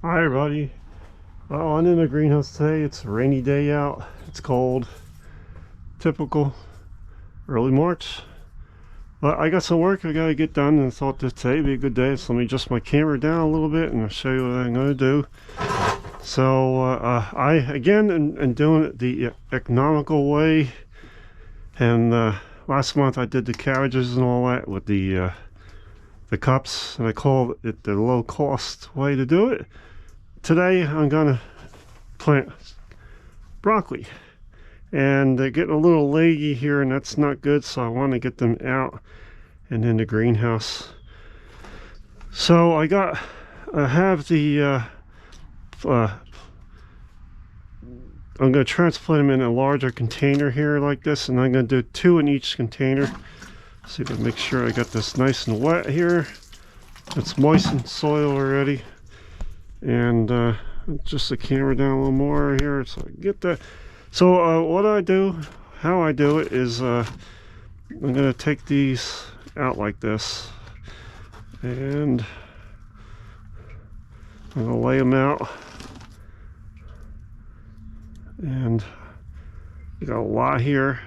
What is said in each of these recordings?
Hi everybody. Well, I'm in the greenhouse today. It's a rainy day out. It's cold. Typical early March. But I got some work I gotta get done and thought that today would be a good day. So let me adjust my camera down a little bit and I'll show you what I'm gonna do. So I again am doing it the economical way. And last month I did the cabbages and all that with the cups, and I call it the low cost way to do it. Today I'm gonna plant broccoli, and they're getting a little leggy here, and that's not good, so I want to get them out and in the greenhouse. So I have the I'm going to transplant them in a larger container here like this, and I'm going to do 2 in each container. See if I make sure I got this nice and wet here. It's moistened soil already. And just the camera down a little more here so I can get that. So what I do, how I do it is I'm going to take these out like this, and I'm going to lay them out. And you got a lot here,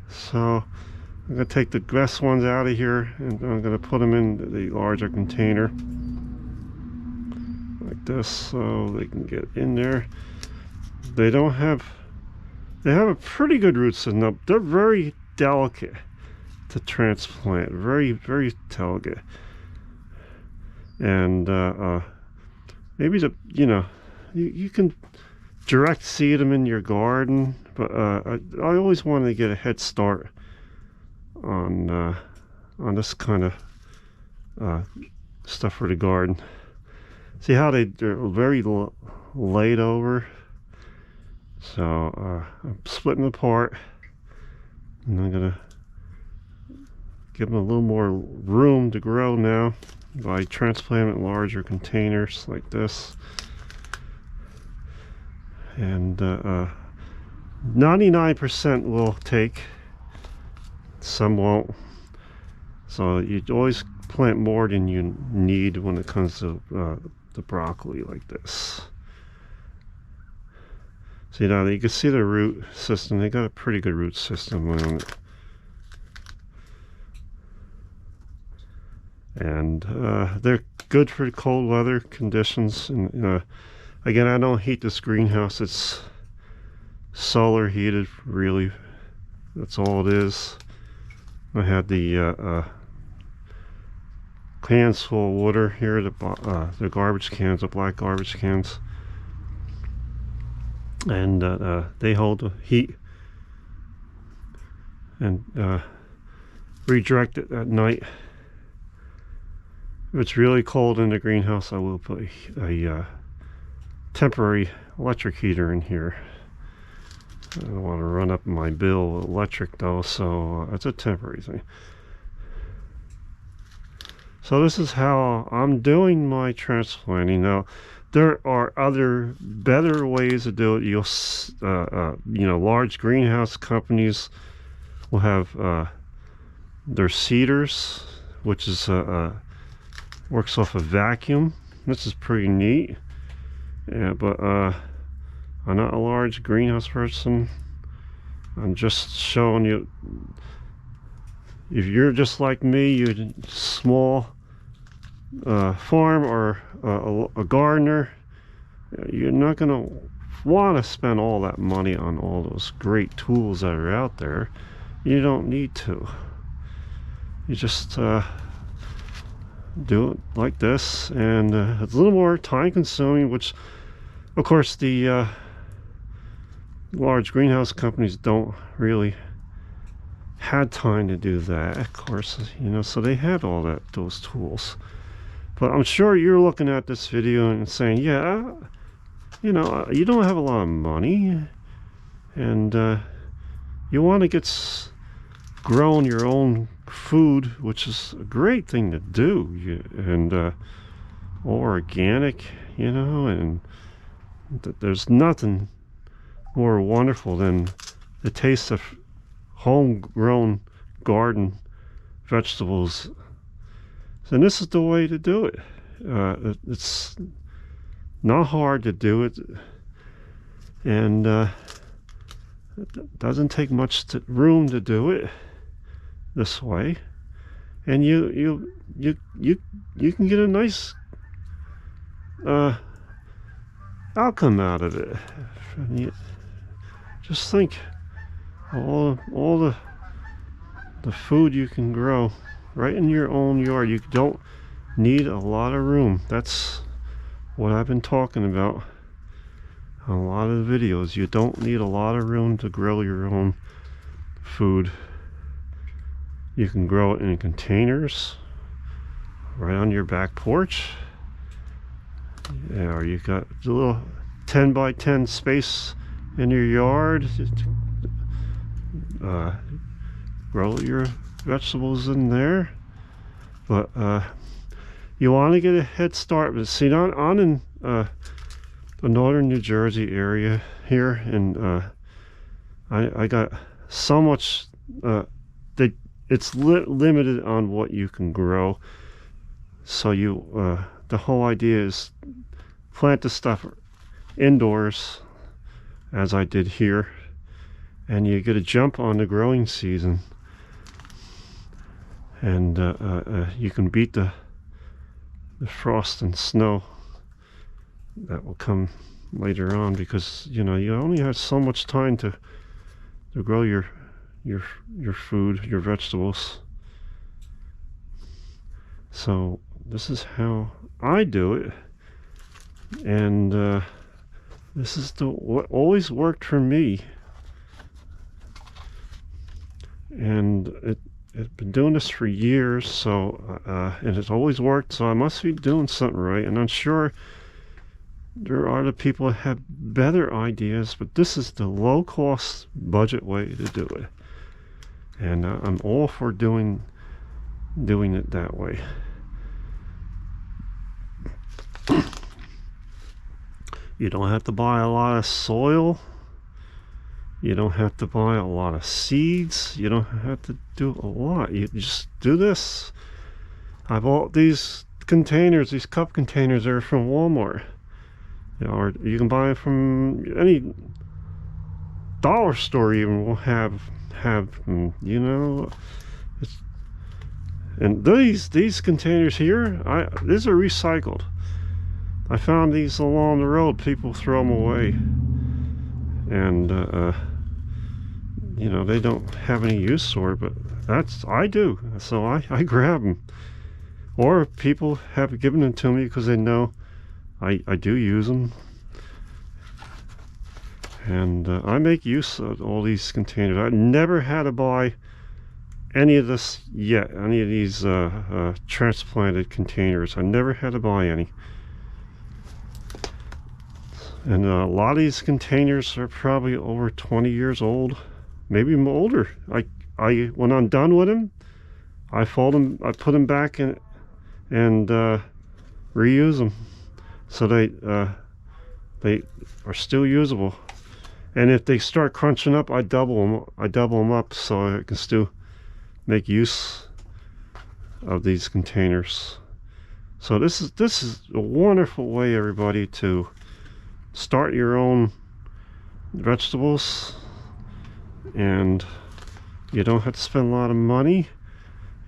so I'm going to take the best ones out of here, and I'm going to put them in the larger container like this so they can get in there. They have a pretty good root system. They're very delicate to transplant, very delicate. And maybe you can direct seed them in your garden, but I always wanted to get a head start on this kind of stuff for the garden. See how they're very laid over. So I'm splitting them apart, and I'm gonna give them a little more room to grow now by transplanting in larger containers like this. And 99% will take, some won't. So you always plant more than you need when it comes to the broccoli like this. See, now you can see the root system. They got a pretty good root system on it. And they're good for cold weather conditions. And again, I don't heat this greenhouse. It's solar heated, really. That's all it is. I had the cans full of water here, the garbage cans, the black garbage cans, and they hold the heat and redirect it at night. If it's really cold in the greenhouse, I will put a temporary electric heater in here. I don't want to run up my bill with electric though, so it's a temporary thing. So this is how I'm doing my transplanting. Now, there are other better ways to do it. You'll, large greenhouse companies will have their seeders, which is works off a vacuum. This is pretty neat. Yeah, but I'm not a large greenhouse person. I'm just showing you. If you're just like me, you're a small farm or a gardener, you're not going to want to spend all that money on all those great tools that are out there. You don't need to. You just do it like this, and it's a little more time consuming, which of course the large greenhouse companies don't really had time to do that, of course, so they had all those tools. But I'm sure you're looking at this video and saying, yeah, you don't have a lot of money, and you want to get grown your own food, which is a great thing to do, and all organic, and there's nothing more wonderful than the taste of homegrown garden vegetables. And this is the way to do it. It's not hard to do it, and it doesn't take much room to do it this way, and you can get a nice outcome out of it. And just think all the food you can grow right in your own yard. You don't need a lot of room. That's what I've been talking about on a lot of the videos. You don't need a lot of room to grow your own food. You can grow it in containers right on your back porch. Yeah, or you got a little 10 by 10 space in your yard. Grow your vegetables in there. But you want to get a head start. But see, on in the northern New Jersey area here, and I got so much that it's limited on what you can grow. So the whole idea is plant the stuff indoors, as I did here, and you get a jump on the growing season, and you can beat the frost and snow that will come later on, because you only have so much time to grow your food, your vegetables. So this is how I do it, and this is what always worked for me, and I've been doing this for years, so and it's always worked, so I must be doing something right. And I'm sure there are other people that have better ideas, but this is the low-cost budget way to do it, and I'm all for doing it that way. You don't have to buy a lot of soil. You don't have to buy a lot of seeds. You don't have to do a lot. You just do this. I bought these containers, these cup containers. They're from Walmart. Or you can buy them from any dollar store. Even will have them, and these containers here, these are recycled. I found these along the road. People throw them away, and they don't have any use for it, but I do, so I grab them, or people have given them to me because they know I do use them, and I make use of all these containers. I never had to buy any of this yet, any of these transplanted containers. I never had to buy any. And a lot of these containers are probably over 20 years old, maybe older. When I'm done with them, I fold them, I put them back in, and reuse them, so they are still usable. And if they start crunching up, I double them up, so I can still make use of these containers. So this is a wonderful way, everybody, to start your own vegetables, and you don't have to spend a lot of money.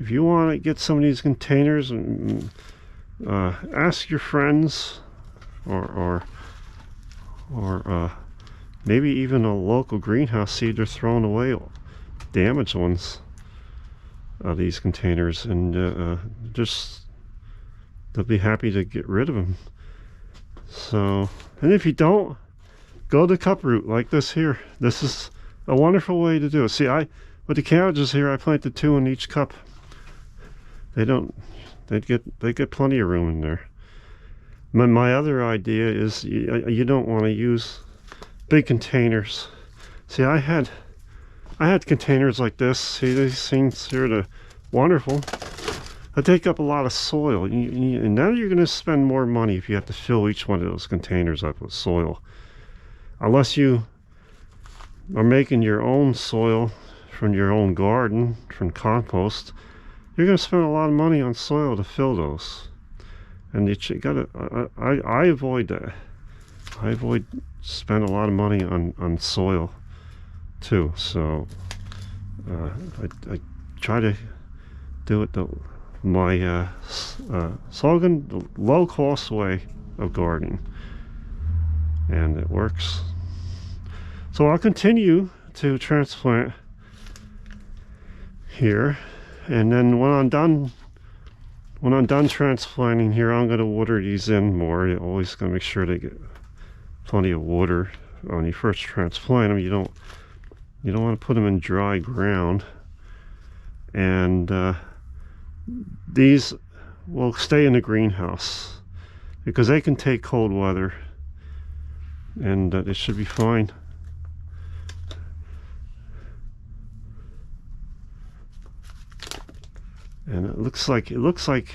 If you want to get some of these containers, and ask your friends, or maybe even a local greenhouse, see if they're throwing away damaged ones of these containers, and they'll be happy to get rid of them. So, and if you don't, go the cup route like this here. This is a wonderful way to do it. See, with the cabbages here, I planted 2 in each cup. They get plenty of room in there. My other idea is you don't want to use big containers. See, I had containers like this. See, these things here, they're wonderful. They take up a lot of soil, and now you're going to spend more money if you have to fill each one of those containers up with soil. Unless you are making your own soil from your own garden, from compost, you're going to spend a lot of money on soil to fill those. And you gotta, I avoid that. I avoid spend a lot of money on soil too. So I try to do it my slogan, the low cost way of gardening, and it works. So I'll continue to transplant here, and then when I'm done transplanting here, I'm going to water these in more. You're always going to make sure they get plenty of water when you first transplant them. You don't want to put them in dry ground, and these will stay in the greenhouse because they can take cold weather, and it should be fine. And it looks like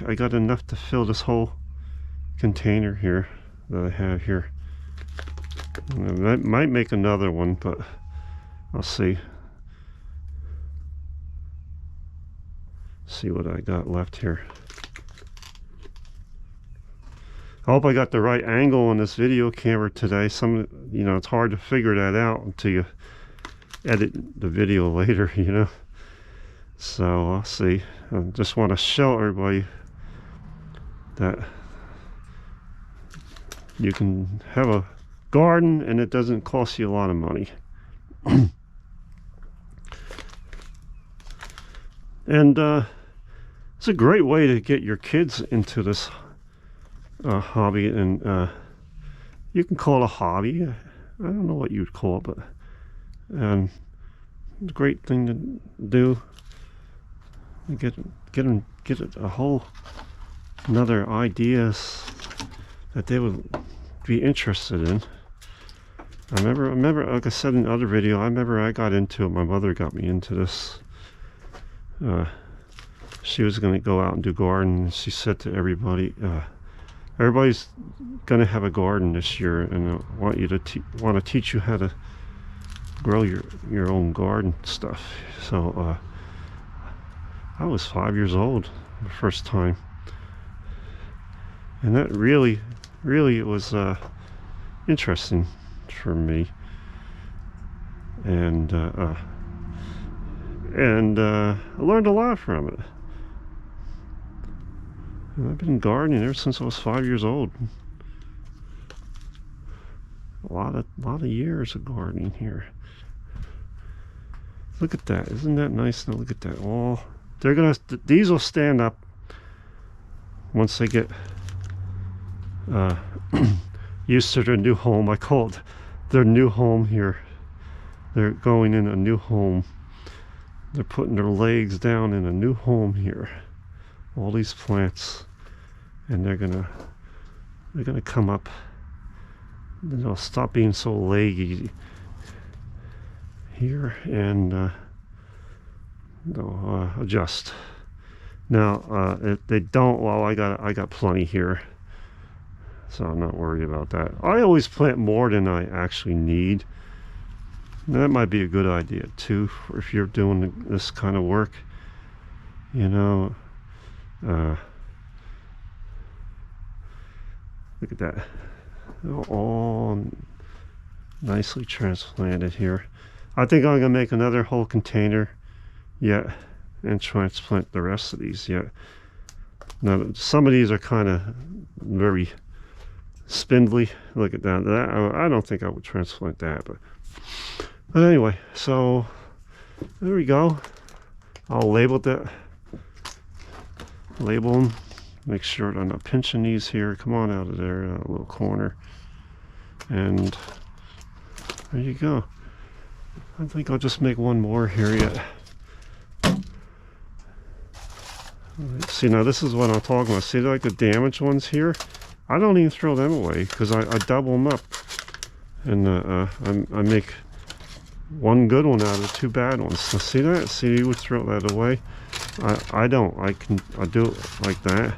I got enough to fill this whole container here that I have here. I might make another one, but I'll see. See what I got left here. I hope I got the right angle on this video camera today. It's hard to figure that out until you edit the video later, So I'll see. I just want to show everybody that you can have a garden and it doesn't cost you a lot of money. And it's a great way to get your kids into this hobby, and you can call it a hobby. I don't know what you'd call it, but it's a great thing to do. Get a whole another ideas that they would be interested in. I remember, like I said in the other video, I got into it. My mother got me into this. She was going to go out and do garden, and she said to everybody, everybody's going to have a garden this year, and I want you to want to teach you how to grow your own garden stuff. So I was 5 years old the first time, and that really was interesting for me, and I learned a lot from it. And I've been gardening ever since I was 5 years old. A lot of years of gardening here. Look at that! Isn't that nice? Now look at that. Oh, these will stand up once they get used to their new home. I call it their new home here. They're going in a new home. They're putting their legs down in a new home here. All these plants, and they're gonna come up. They'll stop being so leggy here, and they'll adjust. Now, if they don't, well, I got plenty here, so I'm not worried about that. I always plant more than I actually need. That might be a good idea too, if you're doing this kind of work. Look at that, all nicely transplanted here. I think I'm gonna make another whole container yet and transplant the rest of these yet. Now some of these are kind of very spindly. Look at that. I don't think I would transplant that, but anyway, so there we go. I'll label them, make sure I'm not pinching these here. Come on out of there, a little corner, and there you go. I think I'll just make one more here yet. See, now this is what I'm talking about. See, like the damaged ones here, I don't even throw them away because I double them up, and I make one good one out of two bad ones. So see that? See, you would throw that away. I don't. I do it like that,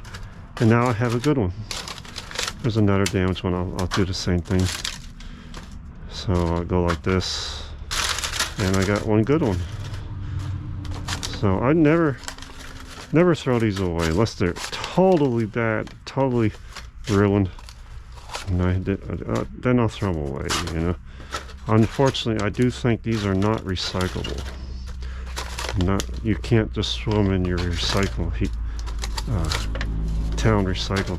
and now I have a good one. There's another damaged one. I'll do the same thing. So I'll go like this, and I got one good one. So I never throw these away unless they're totally bad, totally ruined. and then I'll throw them away, you know. Unfortunately, I do think these are not recyclable. You can't just throw them in your town recycle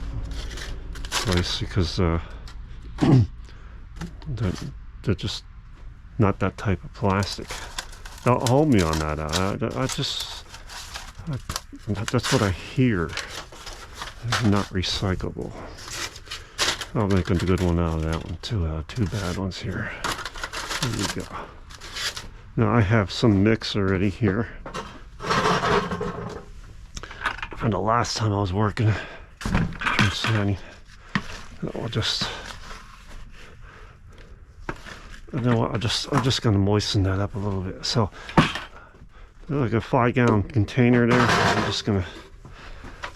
place, because they're just not that type of plastic. Don't hold me on that. That's what I hear. Not recyclable. I'll make a good one out of that one too. Two bad ones here. There you go. Now I have some mix already here. And the last time I was working, transplanting, I'm just gonna moisten that up a little bit. So, like a 5-gallon container there. I'm just gonna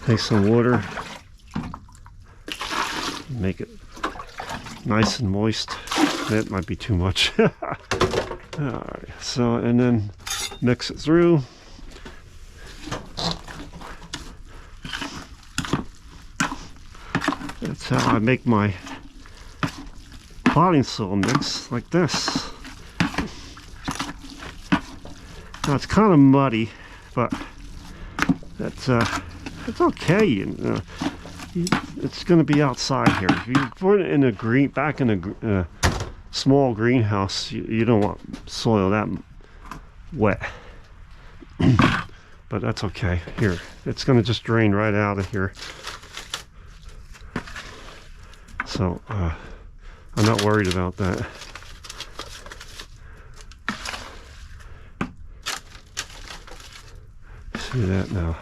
take some water, make it nice and moist. That might be too much. Alright, so, and then mix it through. That's how I make my potting soil mix, like this. Now it's kind of muddy, but it's okay. It's going to be outside here. If you put it in back in a small greenhouse, you don't want soil that wet. But that's okay. Here, it's going to just drain right out of here. So I'm not worried about that. See that now.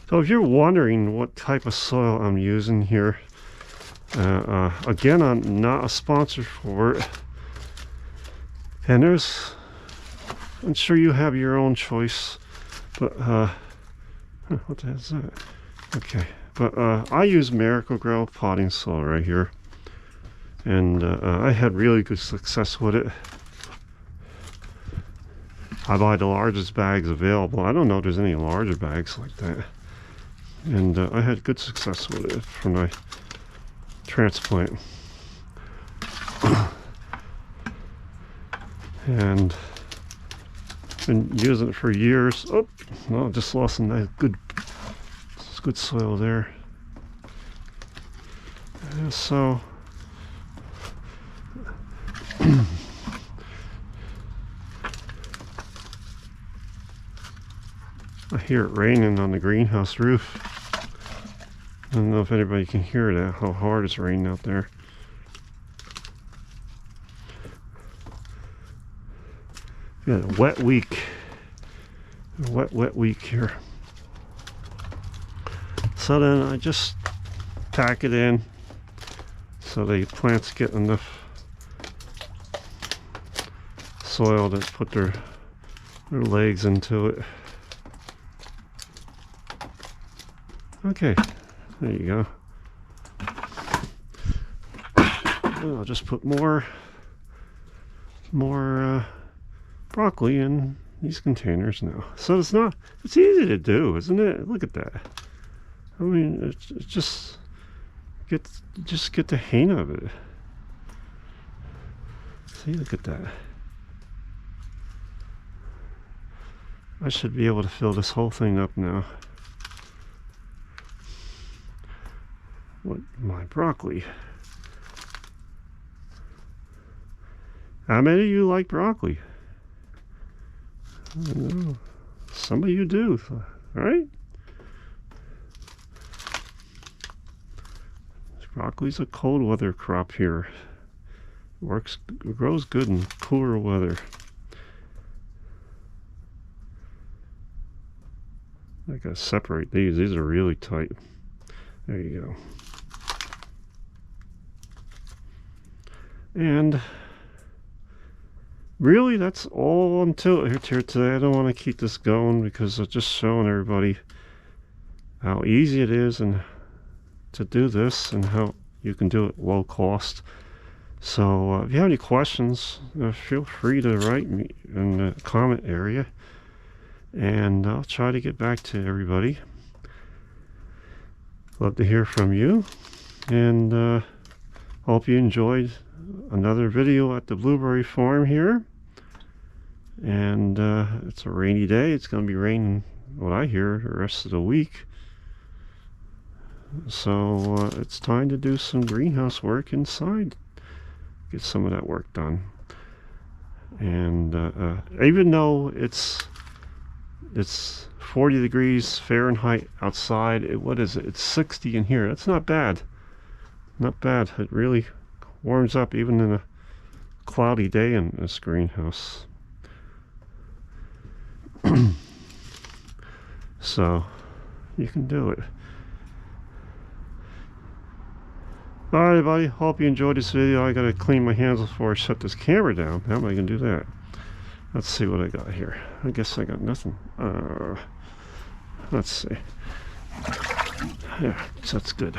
So if you're wondering what type of soil I'm using here, again, I'm not a sponsor for it. And I'm sure you have your own choice, but what the hell is that? Okay, but I use Miracle-Gro potting soil right here, and I had really good success with it. I buy the largest bags available. I don't know if there's any larger bags like that, and I had good success with it for my transplant. And been using it for years. Oh no, just lost some nice good soil there. So I hear it raining on the greenhouse roof. I don't know if anybody can hear that, how hard it's raining out there. Got a wet week. Wet week here. So then I just pack it in so the plants get enough soil to put their legs into it. Okay, there you go. And I'll just put more broccoli in these containers now. So it's easy to do, isn't it? Look at that. I mean, it's just get the hang of it. See, look at that. I should be able to fill this whole thing up now. What my broccoli. How many of you like broccoli? I don't know. Some of you do, right? Broccoli's a cold weather crop here. Grows good in cooler weather. I gotta separate these. These are really tight. There you go. And really, that's all until here today. I don't want to keep this going because I'm just showing everybody how easy it is and to do this and how you can do it low cost. So if you have any questions, feel free to write me in the comment area, and I'll try to get back to everybody. Love to hear from you, And hope you enjoyed another video at the blueberry farm here. And it's a rainy day. It's going to be raining, what I hear, the rest of the week. So it's time to do some greenhouse work inside. Get some of that work done. And even though it's 40 degrees Fahrenheit outside, what is it? It's 60 in here. That's not bad. Not bad. It really warms up even in a cloudy day in this greenhouse. So you can do it. Alright everybody, hope you enjoyed this video. I gotta clean my hands before I shut this camera down. How am I gonna do that? Let's see what I got here. I guess I got nothing. Let's see. Yeah, that's good.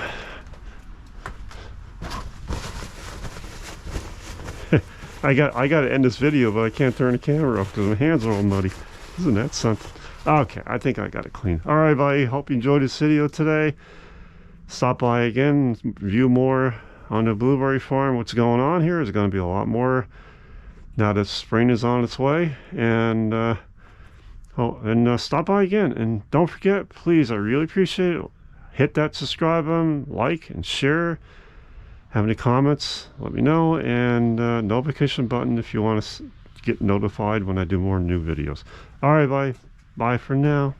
I gotta end this video, but I can't turn the camera off because my hands are all muddy. Isn't that something? Okay, I think I got it clean. All right, everybody. Hope you enjoyed this video today. Stop by again, view more on the blueberry farm. What's going on here is going to be a lot more now that spring is on its way. And stop by again. And don't forget, please, I really appreciate it. Hit that subscribe button, like and share. Have any comments? Let me know. And notification button if you want to get notified when I do more new videos. All right, bye. Bye for now.